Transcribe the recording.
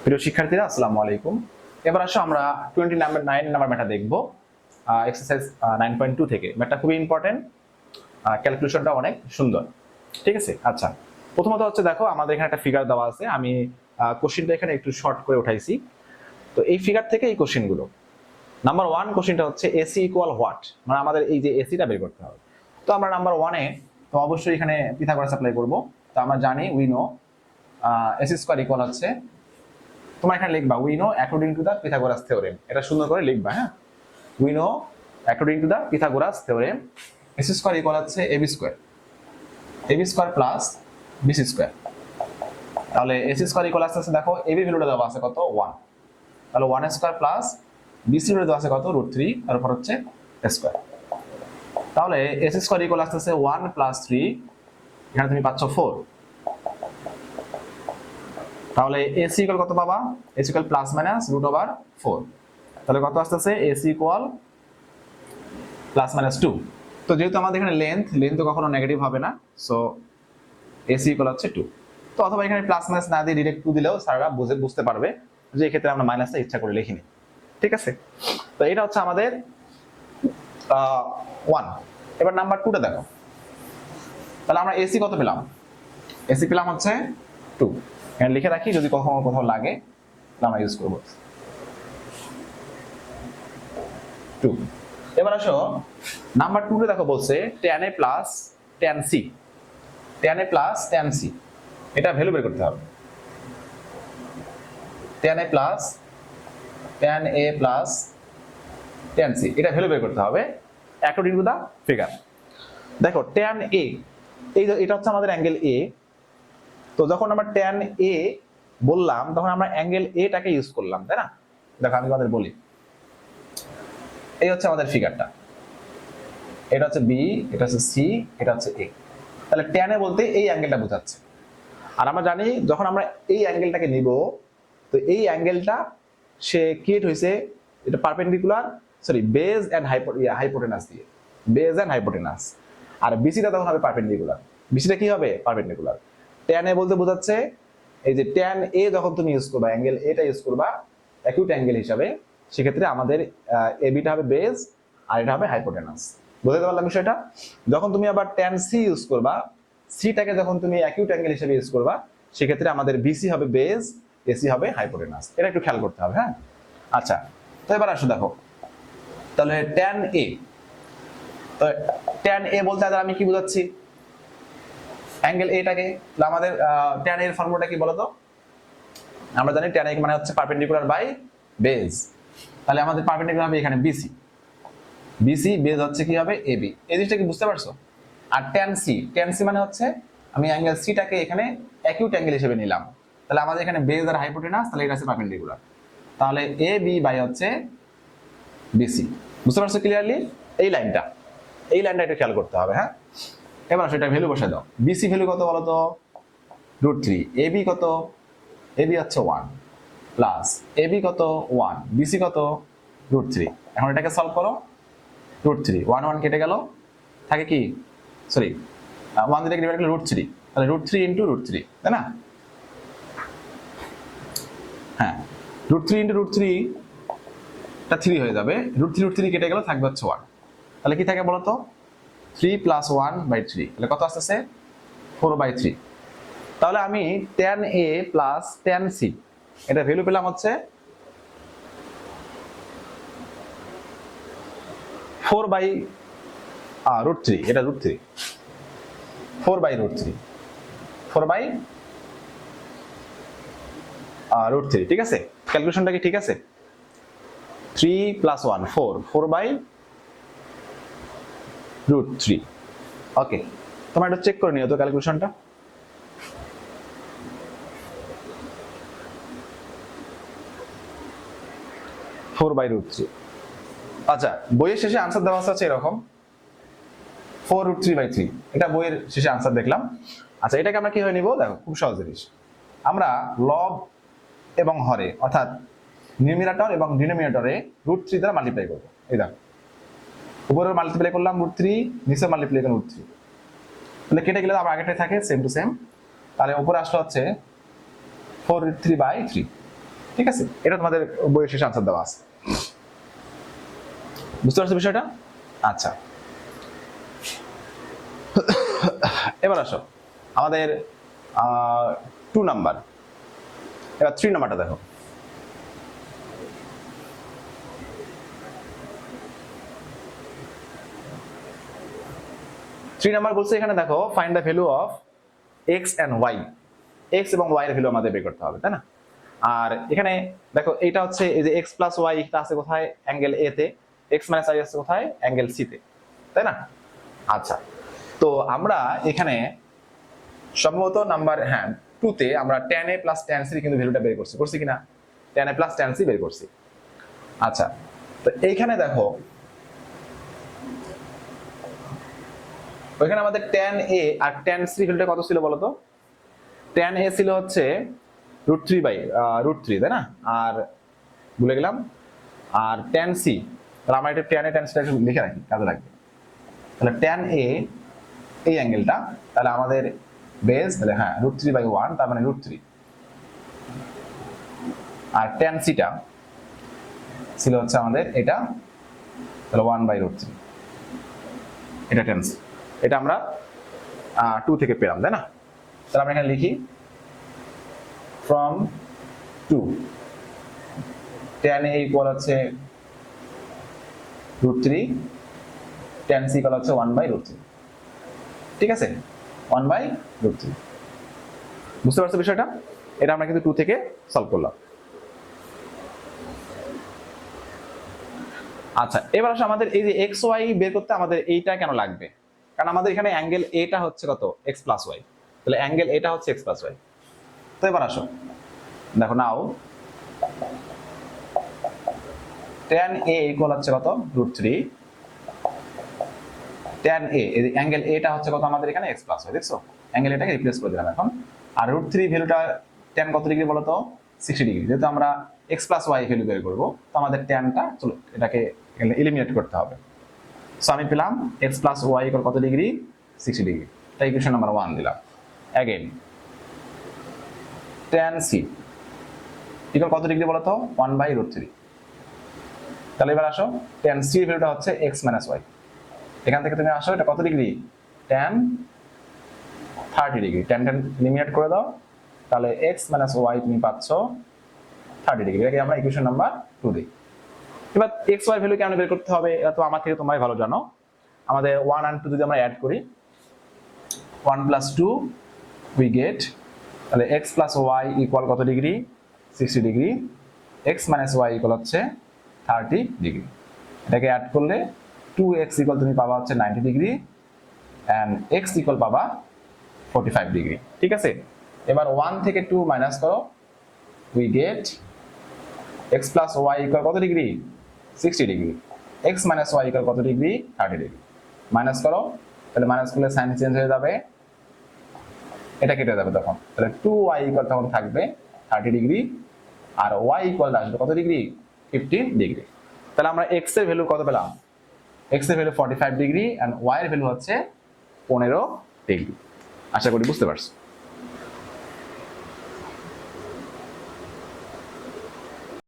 প্রিয় শিক্ষার্থীরা আসসালামু আলাইকুম। এবার আসো আমরা 29 নাম্বার ম্যাথটা দেখব, এক্সারসাইজ 9.2 থেকে। ম্যাথটা খুবই ইম্পর্টেন্ট, ক্যালকুলেশনটা অনেক সুন্দর। ঠিক আছে, আচ্ছা প্রথমত হচ্ছে দেখো আমাদের এখানে একটা ফিগার দেওয়া আছে। আমি কোশ্চেনটা এখানে একটু শর্ট করে উঠাইছি। তো এই ফিগার থেকে এই কোশ্চেনগুলো, নাম্বার 1 কোশ্চেনটা হচ্ছে এসি ইকুয়াল হোয়াট, মানে আমাদের এই যে এসিটা বের করতে হবে। তো আমরা নাম্বার 1-এ তো অবশ্যই এখানে পিথাগোরাস অ্যাপ্লাই করব। তো আমরা জানি we know A C square equal হচ্ছে, তোমরা এখানে লিখবা we know according to the Pythagoras theorem. এটা সুন্দর করে লিখবা, হ্যাঁ। We know according to the Pythagoras theorem A C square equal হচ্ছে A B square plus B C square. তাহলে এসি স্কয়ার ইকুয়াল আসছে, দেখো এবি ভ্যালুটা দেওয়া আছে কত 1, তাহলে 1 স্কয়ার প্লাস বিসি ভ্যালু দেওয়া আছে কত √3, তারপর হচ্ছে স্কয়ার। তাহলে এসি স্কয়ার ইকুয়াল আসছে 1 প্লাস 3, এখানে তুমি পাচ্ছ 4। তাহলে এসি ইকুয়াল কত পাবা, এসি ইকুয়াল প্লাস মাইনাস √4। তাহলে কত আসতেছে এসি ইকুয়াল প্লাস মাইনাস 2। তো যেহেতু আমাদের এখানে লেন্থ তো কখনো নেগেটিভ হবে না, সো এসি ইকুয়াল হচ্ছে 2। তো অথবা এখানে প্লাস মাইনাস না দিয়ে ডিরেক্ট 2 দিলেও স্যাররা বুঝতে পারবে যে এই ক্ষেত্রে আমরা মাইনাসটা ইচ্ছা করে লিখিনি। ঠিক আছে, তো এটা হচ্ছে আমাদের 1। এবার নাম্বার 2টা দেখো। তাহলে আমরা এসি কত পেলাম, এসি পেলাম হচ্ছে 2। এখানে লিখে রাখি, যদি কখনো কোথাও লাগে তাহলে আমরা ইউজ করব 2। এবার আসো নাম্বার 2 তে দেখো বলছে tan a plus tan c, tan a plus tan c, এটা ভ্যালু বের করতে হবে। tan a plus tan c, এটা ভ্যালু বের করতে হবে অ্যাকর্ডিং টু দা ফিগার। দেখো tan a, এটা হচ্ছে আমাদের অ্যাঙ্গেল a। তো যখন আমরা tan a বললাম তখন আমরা অ্যাঙ্গেল a টাকে ইউজ করলাম, তাই না? দেখো আমি তোমাদের বলি, এই হচ্ছে আমাদের ফিগারটা, এটা হচ্ছে b, এটা হচ্ছে c, এটা হচ্ছে a। তাহলে tan a বলতে এই অ্যাঙ্গেলটা বোঝাচ্ছে। আর আমরা জানি যখন আমরা এই অ্যাঙ্গেলটাকে নিব, তো এই অ্যাঙ্গেলটা সে ক্রিয়েট হয়েছে, এটা perpendicular, sorry base and hypotenuse দিয়ে, বেজ এন্ড হাইপোটেনাস। আর বিসিটা তখন হবে পারপেন্ডিকুলার। বিসিটা কি হবে, পারপেন্ডিকুলার। tan a বলতে বোঝাচ্ছে এই যে tan a যখন তুমি ইউজ করবা, অ্যাঙ্গেল এটা ইউজ করবা অ্যাকিউট অ্যাঙ্গেল হিসাবে, সেক্ষেত্রে আমাদের এবিটা হবে বেজ আর এটা হবে হাইপোটেনাস। বুঝতে পারলাম বিষয়টা? যখন তুমি আবার tan c ইউজ করবা, সিটাকে যখন তুমি অ্যাকিউট অ্যাঙ্গেল হিসেবে ইউজ করবা, সেক্ষেত্রে আমাদের বিসি হবে বেজ, এসি হবে হাইপোটেনাস। এটা একটু খেয়াল করতে হবে, হ্যাঁ। আচ্ছা, তো এবার আসো দেখো, তাহলে tan a, তো tan a বলতে আমি কি বোঝাচ্ছি, অ্যাঙ্গেল এটাকে। তাহলে আমাদের tan a এর ফর্মুলাটা কি বলতো? আমরা জানি tan a মানে হচ্ছে পারপেন্ডিকুলার বাই বেজ। তাহলে আমাদের পারপেন্ডিকুলার হবে এখানে বিসি, বেজ হচ্ছে কি হবে এবি। এই জিনিসটা কি বুঝতে পারছো? আর tan c মানে হচ্ছে আমি অ্যাঙ্গেল সিটাকে এখানে অ্যাকিউট অ্যাঙ্গেল হিসেবে নিলাম। তাহলে আমাদের এখানে বেজ আর হাইপোটেনাস, তাহলে এটা হচ্ছে পারপেন্ডিকুলার। তাহলে এ বি বাই হচ্ছে বিসি। বুঝতে পারছো ক্লিয়ারলি? এই লাইনটা একটু খেয়াল করতে হবে, হ্যাঁ। এবার সেটা ভ্যালু বসে দাও। বিসি ভ্যালু কত বলো তো, √3। এবি কত, এবি হচ্ছে 1 প্লাস এবি কত 1, বিসি কত √3। এখন এটাকে সলভ করো, √3 1 কেটে গেল, থাকে কি, সরি 1 দিয়ে ডিভাইড করলে √3, তাহলে √3 ইনটু √3, তাই না? হ্যাঁ, √3 ইনটু √3 এটা 3 হয়ে যাবে, √3 কেটে গেল, থাকবে হচ্ছে 1। তাহলে কি থাকে বলো তো, 3 + 1/3, তাহলে কত আসতেছে 4/3। তাহলে আমি tan a plus tan c এটা ভ্যালু পেলাম হচ্ছে 4/√3, এটা √3, 4/√3, ঠিক আছে? ক্যালকুলেশনটা কি ঠিক আছে? 3 + 1 4/√3। ওকে, তোমরা একটু চেক করে নিও তো ক্যালকুলেশনটা। (4/√3) আচ্ছা, বইয়ের শেষে আনসার দেওয়া আছে এরকম 4√3/3, এটা বইয়ের শেষে আনসার দেখলাম। আচ্ছা, এটাকে আমরা কিভাবে নিব? দেখো, খুব সহজ জিনিস। আমরা লব এবং হরে, অর্থাৎ নিউমিনেটর এবং ডিনোমিনেটরে √3 দ্বারা মাল্টিপ্লাই করব। এই দেখো, উপরে মাল্টিপ্লাই করলাম √3, নিচে মাল্টিপ্লাই করলাম √3, তাহলে কেটে গেলে আবার আগেরটাই থাকে, সেম টু সেম। তাহলে উপরে আসলে হচ্ছে 4√3/3। ঠিক আছে, এটা তোমাদের বইয়ের শেষে আনসার দেওয়া আছে। বুঝতে পারছো বিষয়টা? আচ্ছা, এবার আসো আমাদের 2 নাম্বার, এবার 3 নাম্বারটা দেখো। থ্রি নাম্বার বলছে এখানে দেখো find the value of x and y, x এবং ওয়াই এর ভ্যালু আমাদের বের করতে হবে, তাই না? আর এখানে দেখো এটা হচ্ছে এই যে এক্স প্লাস ওয়াই এটা আছে কোথায়, অ্যাঙ্গেল এ তে, এক্স মাইনাস ওয়াই আছে কোথায়, অ্যাঙ্গেল সি তে, তাই না? আচ্ছা, তো আমরা এখানে সম্ভবত নাম্বার 2 তে আমরা tan a plus tan c কিন্তু ভ্যালুটা বের করছি কিনা, tan a plus tan c বের করছি। আচ্ছা, তো এইখানে দেখো ওইখানে আমাদের tan a R tan c ভ্যালুটা কত ছিল বলো তো? tan a ছিল হচ্ছে √3 তাই না? আর ভুলে গেলাম, আর tan c, তাহলে আমরা এটা tan a tan c একটু লিখে রাখি, কাজে লাগবে। তাহলে tan a এই অ্যাঙ্গেলটা, তাহলে আমাদের বেস তাহলে √3/1, তার মানে √3, আর tan c টা ছিল হচ্ছে আমাদের এটা, তাহলে 1/√3, এটা tan c, এটা আমরা 2 থেকে পেলাম, তাই না? তাহলে আমরা এখানে লিখি from 2 tan a ইকুয়াল হচ্ছে √3, tan c ইকুয়াল হচ্ছে 1/√3, ঠিক আছে, 1/√3। বুঝতে পারছো বিষয়টা? এটা আমরা কিন্তু 2 থেকে সলভ করলাম। আচ্ছা, এবার আসলে আমাদের এই যে এক্স ওয়াই বের করতে আমাদের এইটা কেন লাগবে? কারণ আমাদের এখানে অ্যাঙ্গেল এটা হচ্ছে কত, এক্স প্লাস ওয়াই, তাহলে অ্যাঙ্গেল এটা হচ্ছে এক্স প্লাস ওয়াই। তো এবার আসো দেখো নাও tan a ইকুয়াল হচ্ছে কত, √3, tan a এই অ্যাঙ্গেল এটা হচ্ছে কত আমাদের এখানে এক্স প্লাস ওয়াই, দেখছো অ্যাঙ্গেল এটাকে রিপ্লেস করে দিলাম এখন। আর √3 ভ্যালুটা tan কত ডিগ্রি বলো তো, 60 ডিগ্রি। যেহেতু আমরা এক্স প্লাস ওয়াই ভ্যালু বের করবো, তো আমাদের ট্যানটা চলো এটাকে এলিমিনেট করতে হবে। সো আমি পেলাম এক্স প্লাস ওয়াই ইকুয়াল কত ডিগ্রি, 60 ডিগ্রি। তাই ইকুয়েশন নাম্বার 1 দিলাম। অ্যাগেন tan c ইকুয়াল কত ডিগ্রি বলো তো, 1/√3। তাহলে এবার আসো tan c এর ভ্যালুটা হচ্ছে x মাইনাস ওয়াই। এখান থেকে তুমি আসো এটা কত degree, tan 30 degree. tan eliminate করে দাও, তাহলে x মাইনাস ওয়াই তুমি পাচ্ছ 30 ডিগ্রি। এটাকে আমরা ইকুয়েশন নাম্বার 2 দিই। এবার x y ভ্যালু কেন বের করতে হবে, এটা তো আমার থেকে তোমরাই ভালো জানো। আমাদের 1 and 2 যদি আমরা অ্যাড করি, 1 plus 2 we get, তাহলে x plus y ইকুয়াল কত degree, 60 degree. x minus y equal হচ্ছে 30 ডিগ্রি। এটাকে অ্যাড করলে 2x ইকুয়াল তুমি পাবা হচ্ছে 90 ডিগ্রি এন্ড x ইকুয়াল পাবা 45 ডিগ্রি, ঠিক আছে? এবার 1 থেকে 2 মাইনাস করো, we get x plus y equal কত degree, 60 degree. x minus y equal কত ডিগ্রি, 30 ডিগ্রি। মাইনাস করো, তাহলে মাইনাস করলে সাইন চেঞ্জ হয়ে যাবে, এটা কেটে যাবে তখন। তাহলে 2y ইকুয়াল তখন থাকবে 30 ডিগ্রি, আর y ইকুয়াল আসবে কত ডিগ্রি, 15 ডিগ্রি। তাহলে আমরা x এর ভ্যালু কত পেলাম, x এর ভ্যালু 45 ডিগ্রি এন্ড y এর ভ্যালু হচ্ছে 15 ডিগ্রি। আশা করি বুঝতে পারছো।